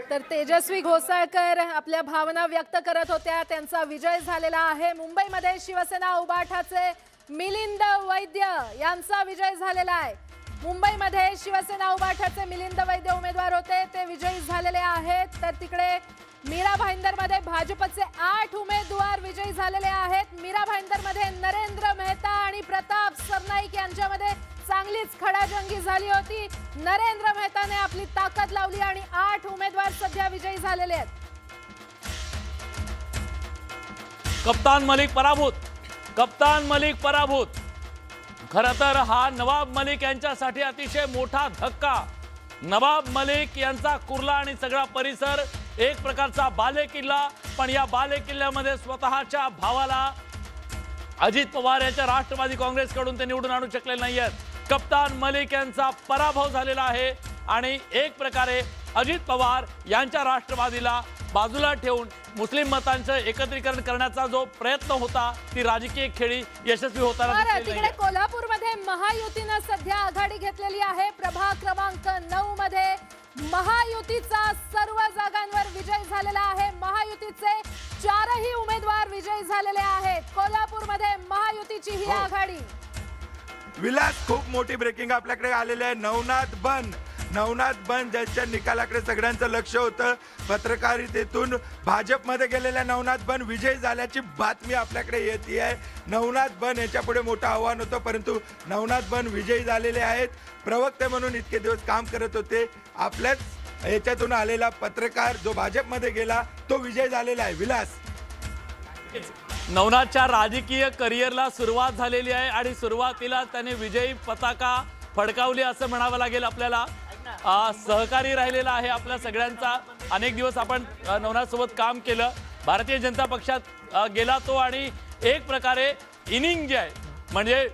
तर तेजस्वी घोसाळकर आपल्या भावना व्यक्त करत होत्या, त्यांचा विजय झालेला आहे। मुंबईमध्ये शिवसेना उबाठाचे मिलिंद वैद्य यांचा विजय झालेला आहे। मुंबईमध्ये शिवसेना उबाठाचे मिलिंद वैद्य उमेदवार होते, ते विजयी झालेले आहेत। तर तिकडे मीरा भाईंदरमध्ये भाजपचे 8 उमेदवार विजयी झालेले आहेत। मीरा भाईंदरमध्ये नरेंद्र मेहता आणि प्रताप सरनाईक यांच्यामध्ये चांगलीच खडाजंगी झाली होती। नरेंद्र मेहताने आपली ताकद लावली आणि 8 उमेदवार सध्या विजयी झालेले आहेत। कप्तान मलिक पराभूत। खरं तर हा नवाब मलिक यांच्यासाठी अतिशय मोठा धक्का। नवाब मलिक यांचा कुर्ला आणि सगळा परिसर एक प्रकारचा बालेकिल्ला, पण या बालेकिल्ल्यामध्ये स्वतःच्या भावाला अजित पवार यांच्या राष्ट्रवादी काँग्रेसकडून ते निवडून आणू शकले नाहीयेत। कप्तान मलिक यांचा पराभव झालेला आहे आणि एक प्रकारे अजित पवार यांच्या राष्ट्रवादीला बाजूला ठेवून मुस्लिम मतांचं एकत्रीकरण करण्याचा जो प्रयत्न होता ती राजकीय खेळी यशस्वी होताना दिसली नाहीये। तिकडे कोल्हापूरमध्ये महायुतीने सध्या आघाडी घेतलेली आहे। प्रभाग क्रमांक 9 मध्ये महायुतीचा सर्व जागांवर विजय झालेला आहे। महायुतीचे 4ही उमेदवार विजयी झालेले आहेत। कोल्हापूरमध्ये महायुतीची ही आघाडी। विलास, खूप मोठी ब्रेकिंग आपल्याकडे आलेली आहे। नवनाथ बन ज्याच्या निकालाकडे सगळ्यांचं लक्ष होतं। पत्रकारितेतून भाजपमध्ये गेलेल्या नवनाथ बन विजयी झाल्याची बातमी आपल्याकडे येते आहे। नवनाथ बन याच्या पुढे मोठं आव्हान होतं, परंतु नवनाथ बन विजयी झालेले आहेत। प्रवक्ते म्हणून इतके दिवस काम करत होते, आपल्याच याच्यातून आलेला पत्रकार जो भाजपमध्ये गेला तो विजय झालेला आहे। विलास, नवनाथच्या राजकीय करिअरला सुरुवात झालेली आहे आणि सुरुवातीला त्याने विजयी पताका फडकावली असं म्हणावं लागेल आपल्याला। सहकारी राहिलेला आहे आपल्या सगळ्यांचा। अनेक दिवस आपण नवनाथ सोबत काम केलं। भारतीय जनता पक्षात गेला तो आणि एक प्रकारे इनिंग जे आहे म्हणजे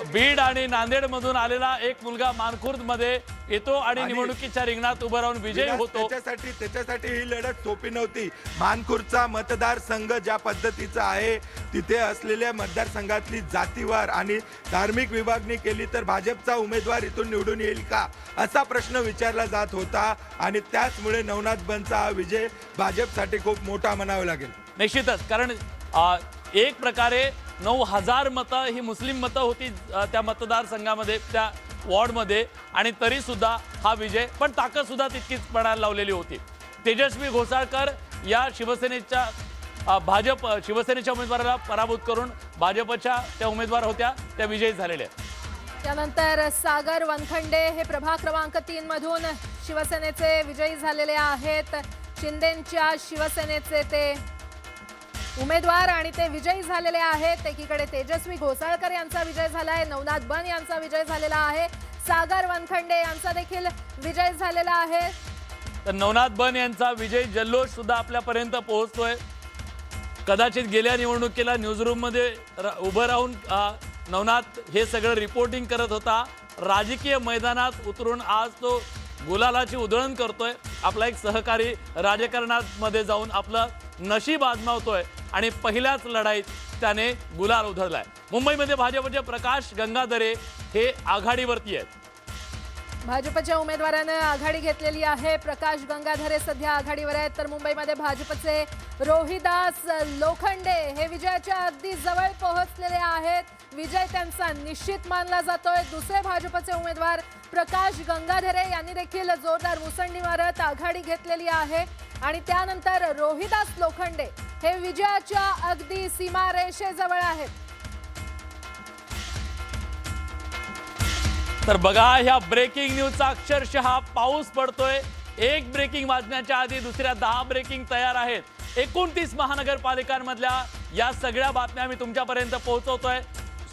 बीड आणि नांदेड मधून आलेला एक मुलगा मानखुर्द मध्ये येतो आणि निवडणुकीच्या रिंगणात उभं राहून विजयी होतो। त्याच्यासाठी ही लढत सोपी नव्हती। मानखुर्दचा मतदारसंघ ज्या पद्धतीचा आहे, तिथे असलेल्या मतदारसंघातली जातीवार आणि धार्मिक विभागणी केली तर भाजपचा उमेदवार इथून निवडून येईल का असा प्रश्न विचारला जात होता आणि त्याचमुळे नवनाथ बनचा हा विजय भाजपसाठी खूप मोठा म्हणावा लागेल। निश्चितच, कारण एक प्रकारे 9000 मतं ही मुस्लिम मतं होती त्या मतदारसंघामध्ये, त्या वॉर्डमध्ये, आणि तरी सुद्धा हा विजय, पण ताकद सुद्धा तितकीच पणाला लावलेली होती। तेजस्वी घोसाळकर या शिवसेनेच्या उमेदवाराला पराभूत करून भाजपच्या त्या उमेदवार होत्या त्या विजयी झालेल्या आहेत। त्यानंतर सागर वनखंडे हे प्रभाग क्रमांक 3 मधून शिवसेनेचे विजयी झालेले आहेत। शिंदेंच्या शिवसेनेचे ते उमेदवार आणि ते विजयी झालेले आहेत। एकीकडे तेजस्वी घोसाळकर यांचा विजय झाला आहे, नवनाथ बन यांचा विजय झालेला आहे, सागर वनखंडे यांचा देखील विजय झालेला आहे। तर नवनाथ बन यांचा विजय जल्लोष सुद्धा आपल्यापर्यंत पोहोचतोय। कदाचित गेल्या निवडणुकीला न्यूजरूम मध्ये उभं राहून नवनाथ हे सगळं रिपोर्टिंग करत होता। राजकीय मैदानात उतरून आज तो गुलालाची उधळण करतोय। आपला एक सहकारी राजकारणामध्ये जाऊन आपलं नशीब आजमावतोय आणि पहिल्याच लढाईत त्याने गुलाल उधळलाय। मुंबईमध्ये भाजपचे प्रकाश गंगाधरे हे आघाडीवरती आहेत। भाजपच्या उमेदवाराने आघाडी घेतलेली आहे। प्रकाश गंगाधरे सध्या आघाडीवर आहेत, तर मुंबईमध्ये भाजपचे रोहिदास लोखंडे हे विजयाच्या अगदी जवळ पोहोचलेले आहेत। विजय त्यांचा निश्चित मानला जातोय। दुसरे भाजपचे उमेदवार प्रकाश गंगाधरे यांनी देखील जोरदार मुसंडी मारत आघाडी घेतलेली आहे आणि त्यानंतर रोहिदास लोखंडे हे विजयाच्या अगदी सीमारेषेजवळ आहेत। तर बघा, ह्या ब्रेकिंग न्यूजचा अक्षरशः पाऊस पडतोय। एक ब्रेकिंग वाजण्याच्या आधी दुसऱ्या 10 ब्रेकिंग तयार आहेत। 29 महानगरपालिकांमधल्या या सगळ्या बातम्या आम्ही तुमच्यापर्यंत पोहोचवतोय।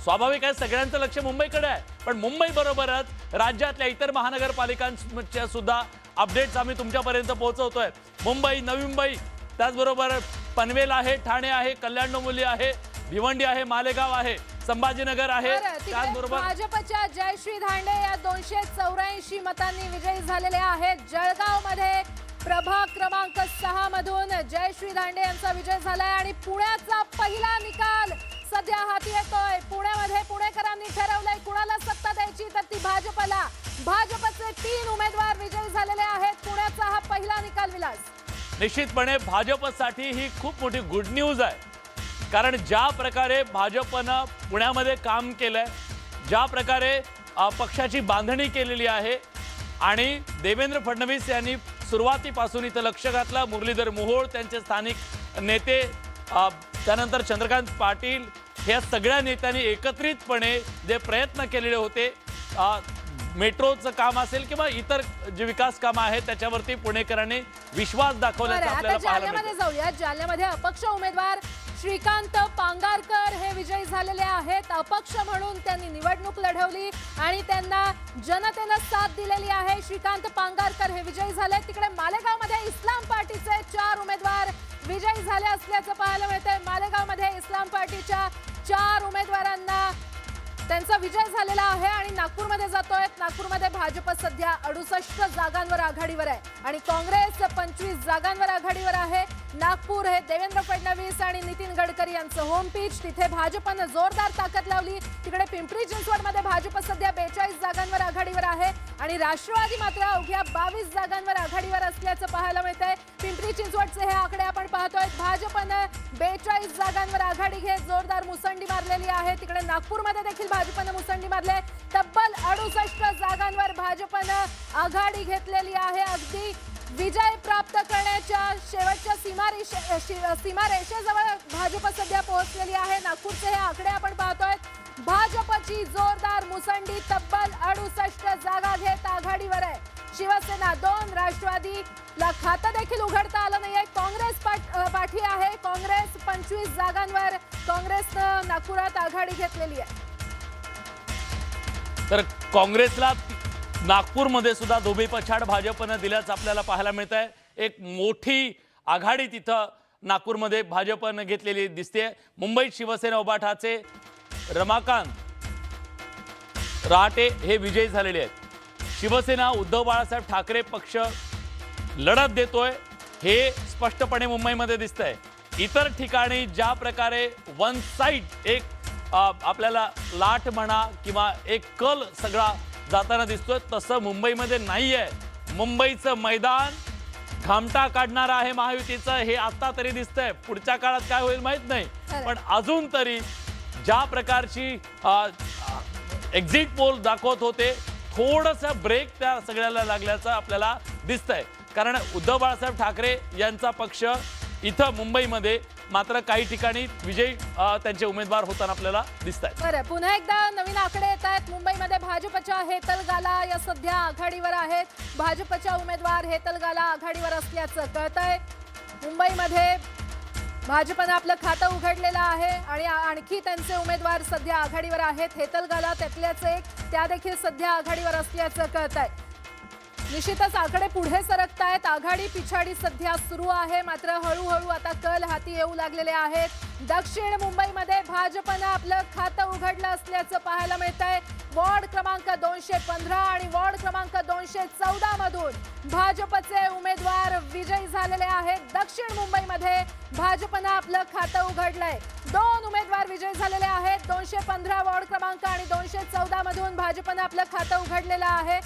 स्वाभाविक आहे, सगळ्यांचं लक्ष मुंबईकडे आहे, पण मुंबई बरोबरच राज्यातल्या इतर महानगरपालिकांच्या सुद्धा अपडेट्स आम्ही तुमच्यापर्यंत पोहोचवतोय। मुंबई, नवी मुंबई, त्याचबरोबर पनवेल आहे, ठाणे आहे, कल्याण डोंबिवली आहे, भिवंडी आहे, मालेगाव आहे, संभाजीनगर आहे। त्याचबरोबर भाजपच्या जयश्री धांडे या 284 मतांनी विजयी झालेले आहेत। जळगाव मध्ये प्रभाग क्रमांक 6 मधून जयश्री धांडे यांचा विजय झालाय आणि पुण्याचा पहिला निकाल सध्या हाती येतोय। पुण्यामध्ये पुणेकरांनी ठरवलंय कुणाला सत्ता द्यायची, तर ती भाजपला। भाजपचे 3 उमेदवार विजयी झालेले आहेत। पुण्याचा हा पहिला निकाल बोललास? निश्चितपणे भाजपसाठी ही खूप मोठी गुड न्यूज आहे, कारण ज्या प्रकारे भाजपनं पुण्यामध्ये काम केलंय, ज्या प्रकारे पक्षाची बांधणी केलेली आहे आणि देवेंद्र फडणवीस यांनी सुरुवातीपासून इथं लक्ष घातलं. मुरलीधर मोहोळ, त्यांचे स्थानिक नेते, त्यानंतर चंद्रकांत पाटील, ह्या सगळ्या नेत्यांनी एकत्रितपणे जे प्रयत्न केलेले होते, मेट्रोचं काम असेल किंवा इतर जे विकास कामं आहेत त्याच्यावरती पुणेकरांनी विश्वास दाखवल्याचं आता आपल्याला पाहायला जालन्यामध्ये मिळतं. जाऊया. जालन्यामध्ये अपक्ष उमेदवार श्रीकांत पांगारकर हे विजयी झालेले आहेत. अपक्ष म्हणून त्यांनी निवडणूक लढवली आणि त्यांना जनतेनं साथ दिलेली आहे. श्रीकांत पांगारकर हे विजयी झाले. तिकडे मालेगावमध्ये इस्लाम पार्टीचे 4 उमेदवार विजयी झाले असल्याचं पाहायला मिळतंय. मालेगावमध्ये इस्लाम पार्टीच्या 4 उमेदवारांना त्यांचा विजय झालेला आहे. आणि नागपूरमध्ये जातोय. नागपूरमध्ये भाजप सध्या 68 जागांवर आघाडीवर आहे आणि काँग्रेस 25 जागांवर आघाडीवर आहे. नागपूर हे देवेंद्र फडणवीस आणि नितीन गडकरी यांचं होम पिच. तिथे भाजपनं जोरदार ताकद लावली. तिकडे पिंपरी चिंचवडमध्ये भाजप सध्या 42 जागांवर आघाडीवर आहे आणि राष्ट्रवादी मात्र अवघ्या 22 जागांवर आघाडीवर असल्याचं पाहायला मिळतंय. पिंपरी चिंचवडचे हे आकडे आपण पाहतोय. भाजपनं 42 जागांवर आघाडी घेत जोरदार मुसंडी मारलेली आहे. तिकडे नागपूरमध्ये देखील भाजपनं मुसंडी मारले. तब्बल 68 जागांवर भाजपनं आघाडी घेतलेली आहे. अगदी विजय प्राप्त करण्याच्या शेवटच्या सीमारेषेजवळ भाजप सध्या पोहोचलेली आहे. नागपूरचे हे आकडे आपण पाहतोय. भाजपची जोरदार मुसंडी तब्बल 68 जागा घेत आघाडीवर आहे. शिवसेना 2, राष्ट्रवादीला खातं देखील उघडता आलं नाहीये. काँग्रेस पाठी आहे. काँग्रेस 25 जागांवर काँग्रेसनं नागपुरात आघाडी घेतलेली आहे. तर काँग्रेसला नागपूरमध्ये सुद्धा धोबी पछाड भाजपनं दिल्याचं आपल्याला पाहायला मिळत आहे. एक मोठी आघाडी तिथं नागपूरमध्ये भाजपनं घेतलेली दिसते. मुंबईत शिवसेना उबाठाचे रमाकांत रहाटे हे विजयी झालेले आहेत. शिवसेना उद्धव बाळासाहेब ठाकरे पक्ष लढत देतोय हे स्पष्टपणे मुंबईमध्ये दिसतंय. इतर ठिकाणी ज्या प्रकारे वन साइड एक आपल्याला लाट म्हणा किंवा एक कल सगळा जाताना दिसतोय, तसं मुंबईमध्ये नाहीये. मुंबईचं मैदान घामटा काढणार आहे महायुतीचं, हे आता तरी दिसतंय. पुढच्या काळात काय होईल माहित नाही, पण अजून तरी ज्या प्रकारची एक्झिट पोल दाखवत होते, थोडंसं ब्रेक त्या सगळ्याला लागल्याचं आपल्याला दिसतंय. कारण उद्धव बाळासाहेब ठाकरे यांचा पक्ष इथं मुंबईमध्ये मात्र काही ठिकाणी विजयी त्यांचे उमेदवार होताना आपल्याला दिसत आहेत. बरं, पुन्हा एकदा नवीन आकडे येत आहेत. मुंबईमध्ये भाजपच्या हेतल गाला या सध्या आघाडीवर आहेत. भाजपच्या उमेदवार हेतल गाला आघाडीवर असल्याचं कळतंय. मुंबईमध्ये भाजपनं आपलं खातं उघडलेलं आहे आणि आणखी त्यांचे उमेदवार सध्या आघाडीवर आहेत. हेतल गाला त्यातल्याच एक, त्या देखील सध्या आघाडीवर असल्याचं कळतंय. निश्चितच आकडे पुढे सरकतायत. आघाडी पिछाडी सध्या सुरू आहे, मात्र हळूहळू आता कल हाती येऊ लागलेले आहेत. दक्षिण मुंबईमध्ये भाजपनं आपलं खातं उघडलं असल्याचं पाहायला मिळतंय. वॉर्ड क्रमांक 215 आणि वॉर्ड क्रमांक 214 मधून भाजपचे उमेदवार विजयी झालेले आहेत. दक्षिण मुंबईमध्ये भाजपनं आपलं खातं उघडलंय. 2 उमेदवार विजयी झालेले आहेत. 215 वॉर्ड क्रमांक आणि 214 मधून भाजपनं आपलं खातं उघडलेलं आहे.